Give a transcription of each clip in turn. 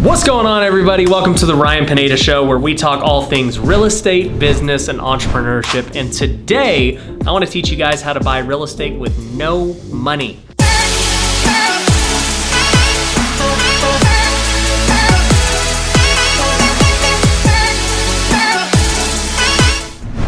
What's going on, everybody? Welcome to the Ryan Pineda Show, where we talk all things real estate, business, and entrepreneurship. And today, I want to teach you guys how to buy real estate with no money.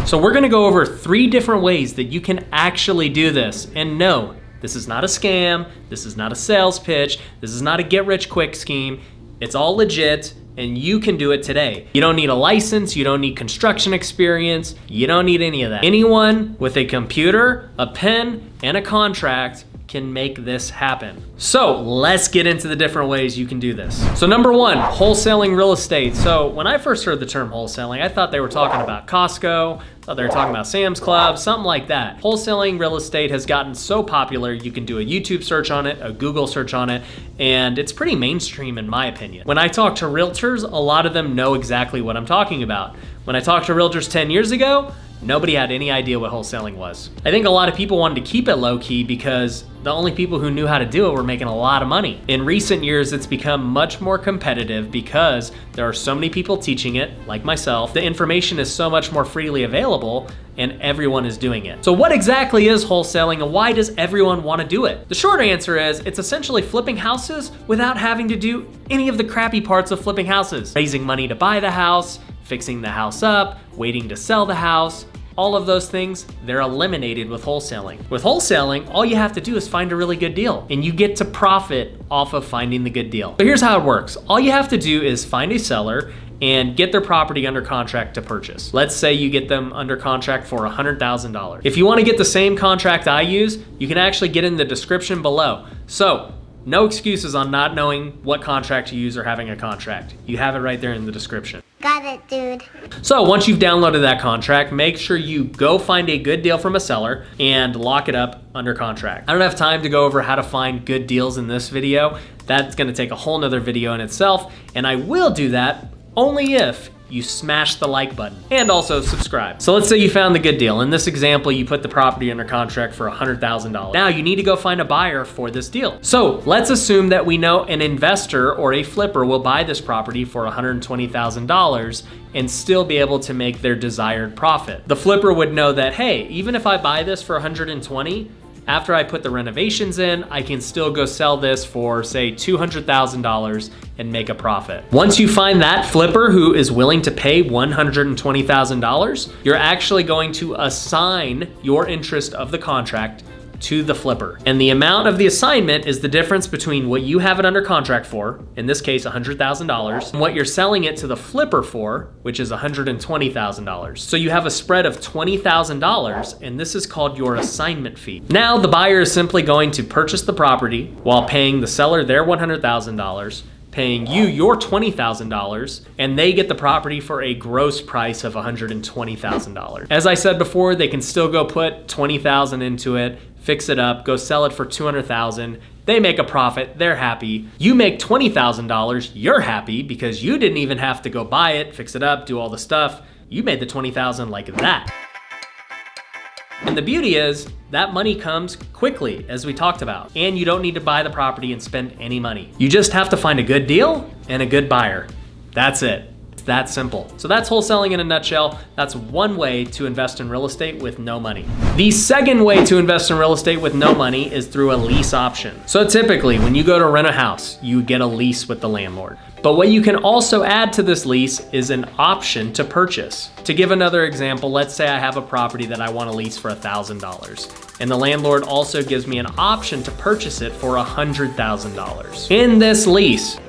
So we're going to go over 3 different ways that you can actually do this. And no, this is not a scam. This is not a sales pitch. This is not a get-rich-quick scheme. It's all legit, and you can do it today. You don't need a license, you don't need construction experience, you don't need any of that. Anyone with a computer, a pen, and a contract can make this happen. So let's get into the different ways you can do this. So number 1, wholesaling real estate. So when I first heard the term wholesaling, I thought they were talking about Costco, thought they were talking about Sam's Club, something like that. Wholesaling real estate has gotten so popular, you can do a YouTube search on it, a Google search on it, and it's pretty mainstream in my opinion. When I talk to realtors, a lot of them know exactly what I'm talking about. When I talked to realtors 10 years ago, nobody had any idea what wholesaling was. I think a lot of people wanted to keep it low key because the only people who knew how to do it were making a lot of money. In recent years, it's become much more competitive because there are so many people teaching it, like myself. The information is so much more freely available and everyone is doing it. So what exactly is wholesaling and why does everyone want to do it? The short answer is it's essentially flipping houses without having to do any of the crappy parts of flipping houses. Raising money to buy the house, fixing the house up, waiting to sell the house. All of those things, they're eliminated with wholesaling. With wholesaling, all you have to do is find a really good deal, and you get to profit off of finding the good deal. So here's how it works. All you have to do is find a seller and get their property under contract to purchase. Let's say you get them under contract for $100,000. If you want to get the same contract I use, you can actually get in the description below. So no excuses on not knowing what contract to use or having a contract. You have it right there in the description. Got it, dude. So once you've downloaded that contract, make sure you go find a good deal from a seller and lock it up under contract. I don't have time to go over how to find good deals in this video. That's gonna take a whole nother video in itself, and I will do that only if you smash the like button and also subscribe. So let's say you found the good deal. In this example, you put the property under contract for $100,000. Now you need to go find a buyer for this deal. So let's assume that we know an investor or a flipper will buy this property for $120,000 and still be able to make their desired profit. The flipper would know that, hey, even if I buy this for $120,000, after I put the renovations in, I can still go sell this for, say, $200,000 and make a profit. Once you find that flipper who is willing to pay $120,000, you're actually going to assign your interest of the contract to the flipper. And the amount of the assignment is the difference between what you have it under contract for, in this case $100,000, and what you're selling it to the flipper for, which is $120,000. So you have a spread of $20,000, and this is called your assignment fee. Now the buyer is simply going to purchase the property while paying the seller their $100,000, paying you your $20,000, and they get the property for a gross price of $120,000. As I said before, they can still go put $20,000 into it, fix it up, go sell it for $200,000. They make a profit, they're happy. You make $20,000, you're happy because you didn't even have to go buy it, fix it up, do all the stuff. You made the $20,000 like that. And the beauty is that money comes quickly, as we talked about, and you don't need to buy the property and spend any money. You just have to find a good deal and a good buyer. That's it. It's that simple. So that's wholesaling in a nutshell. That's one way to invest in real estate with no money. The second way to invest in real estate with no money is through a lease option. So typically when you go to rent a house, you get a lease with the landlord. But what you can also add to this lease is an option to purchase. To give another example, let's say I have a property that I want to lease for $1,000, and the landlord also gives me an option to purchase it for $100,000. In this lease,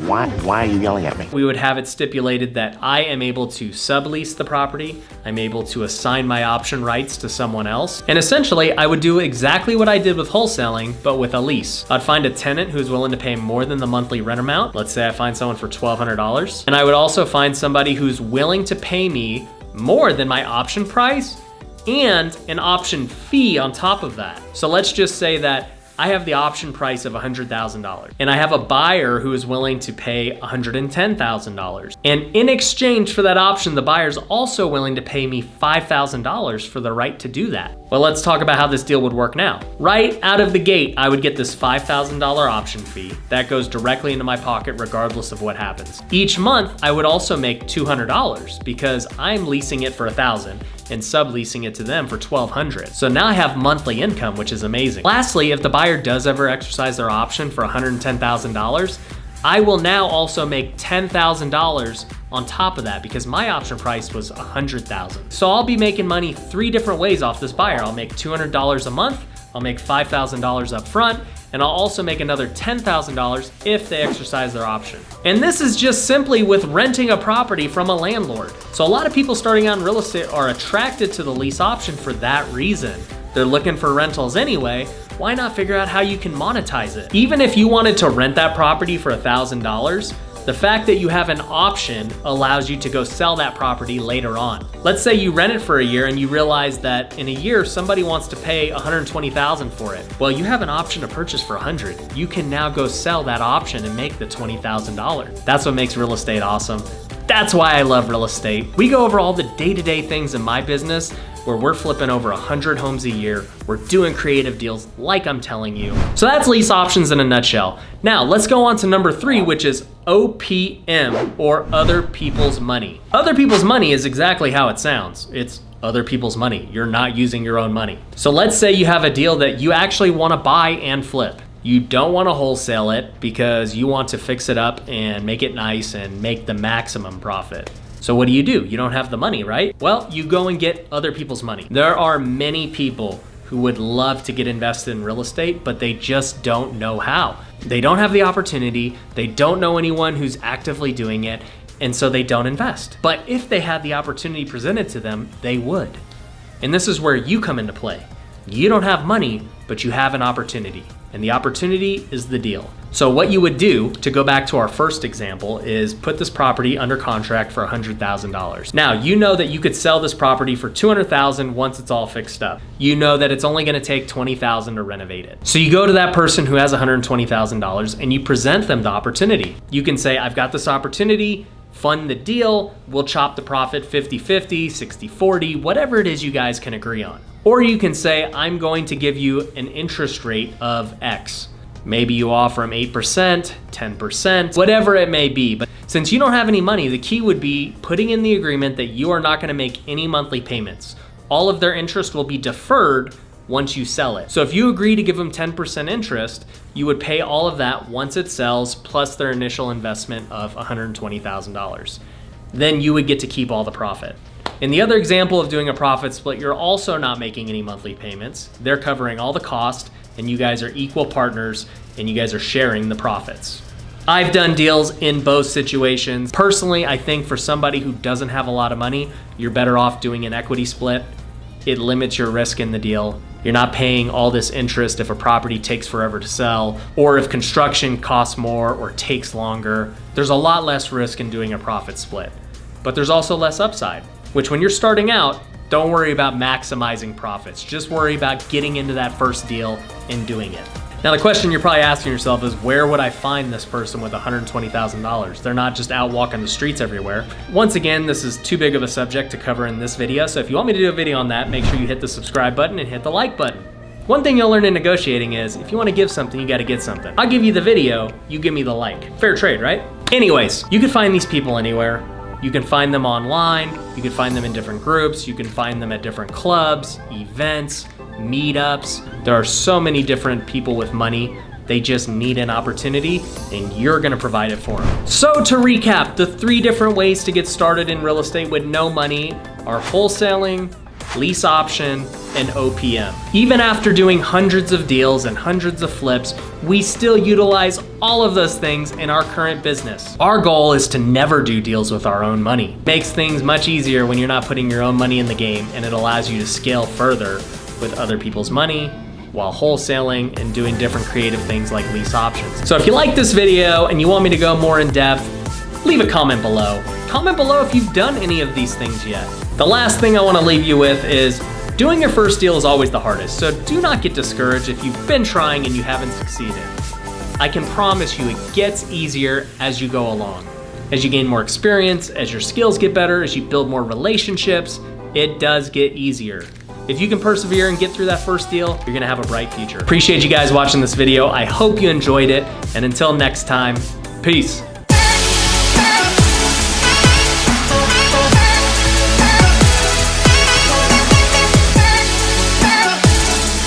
Why are you yelling at me? we would have it stipulated that I am able to sublease the property, I'm able to assign my option rights to someone else, and essentially I would do exactly what I did with wholesaling, but with a lease. I'd find a tenant who's willing to pay more than the monthly rent amount. Let's say I find someone for $1,200, and I would also find somebody who's willing to pay me more than my option price and an option fee on top of that. So let's just say that I have the option price of $100,000 and I have a buyer who is willing to pay $110,000. And in exchange for that option, the buyer's also willing to pay me $5,000 for the right to do that. Well, let's talk about how this deal would work now. Right out of the gate, I would get this $5,000 option fee that goes directly into my pocket regardless of what happens. Each month, I would also make $200 because I'm leasing it for $1,000 and subleasing it to them for $1,200. So now I have monthly income, which is amazing. Lastly, if the buyer does ever exercise their option for $110,000, I will now also make $10,000 on top of that because my option price was $100,000. So I'll be making money 3 different ways off this buyer. I'll make $200 a month, I'll make $5,000 up front, and I'll also make another $10,000 if they exercise their option. And this is just simply with renting a property from a landlord. So a lot of people starting out in real estate are attracted to the lease option for that reason. They're looking for rentals anyway. Why not figure out how you can monetize it? Even if you wanted to rent that property for $1,000, the fact that you have an option allows you to go sell that property later on. Let's say you rent it for a year and you realize that in a year somebody wants to pay $120,000 for it. Well, you have an option to purchase for $100,000. You can now go sell that option and make the $20,000. That's what makes real estate awesome. That's why I love real estate. We go over all the day-to-day things in my business where we're flipping over 100 homes a year. We're doing creative deals like I'm telling you. So that's lease options in a nutshell. Now let's go on to number 3, which is OPM, or other people's money. Other people's money is exactly how it sounds. It's other people's money. You're not using your own money. So let's say you have a deal that you actually want to buy and flip. You don't want to wholesale it because you want to fix it up and make it nice and make the maximum profit. So what do? You don't have the money, right? Well, you go and get other people's money. There are many people who would love to get invested in real estate, but they just don't know how. They don't have the opportunity. They don't know anyone who's actively doing it, and so they don't invest. But if they had the opportunity presented to them, they would. And this is where you come into play. You don't have money, but you have an opportunity. And the opportunity is the deal. So what you would do, to go back to our first example, is put this property under contract for $100,000. Now, you know that you could sell this property for $200,000 once it's all fixed up. You know that it's only gonna take $20,000 to renovate it. So you go to that person who has $120,000 and you present them the opportunity. You can say, I've got this opportunity, fund the deal, we'll chop the profit 50-50, 60-40, whatever it is you guys can agree on. Or you can say, I'm going to give you an interest rate of X. Maybe you offer them 8%, 10%, whatever it may be. But since you don't have any money, the key would be putting in the agreement that you are not gonna make any monthly payments. All of their interest will be deferred once you sell it. So if you agree to give them 10% interest, you would pay all of that once it sells, plus their initial investment of $120,000. Then you would get to keep all the profit. In the other example of doing a profit split, you're also not making any monthly payments. They're covering all the cost, and you guys are equal partners, and you guys are sharing the profits. I've done deals in both situations. Personally, I think for somebody who doesn't have a lot of money, you're better off doing an equity split. It limits your risk in the deal. You're not paying all this interest if a property takes forever to sell, or if construction costs more or takes longer. There's a lot less risk in doing a profit split, but there's also less upside, which when you're starting out, don't worry about maximizing profits. Just worry about getting into that first deal and doing it. Now the question you're probably asking yourself is, where would I find this person with $120,000? They're not just out walking the streets everywhere. Once again, this is too big of a subject to cover in this video, so if you want me to do a video on that, make sure you hit the subscribe button and hit the like button. One thing you'll learn in negotiating is, if you want to give something, you got to get something. I'll give you the video, you give me the like. Fair trade, right? Anyways, you can find these people anywhere. You can find them online, you can find them in different groups, you can find them at different clubs, events, meetups. There are so many different people with money. They just need an opportunity, and you're gonna provide it for them. So to recap, the 3 different ways to get started in real estate with no money are wholesaling, lease option, and OPM. Even after doing hundreds of deals and hundreds of flips, we still utilize all of those things in our current business. Our goal is to never do deals with our own money. Makes things much easier when you're not putting your own money in the game, and it allows you to scale further with other people's money while wholesaling and doing different creative things like lease options. So if you like this video and you want me to go more in depth, leave a comment below. Comment below if you've done any of these things yet. The last thing I want to leave you with is, doing your first deal is always the hardest, so do not get discouraged if you've been trying and you haven't succeeded. I can promise you it gets easier as you go along. As you gain more experience, as your skills get better, as you build more relationships, it does get easier. If you can persevere and get through that first deal, you're gonna have a bright future. Appreciate you guys watching this video. I hope you enjoyed it. And until next time, peace.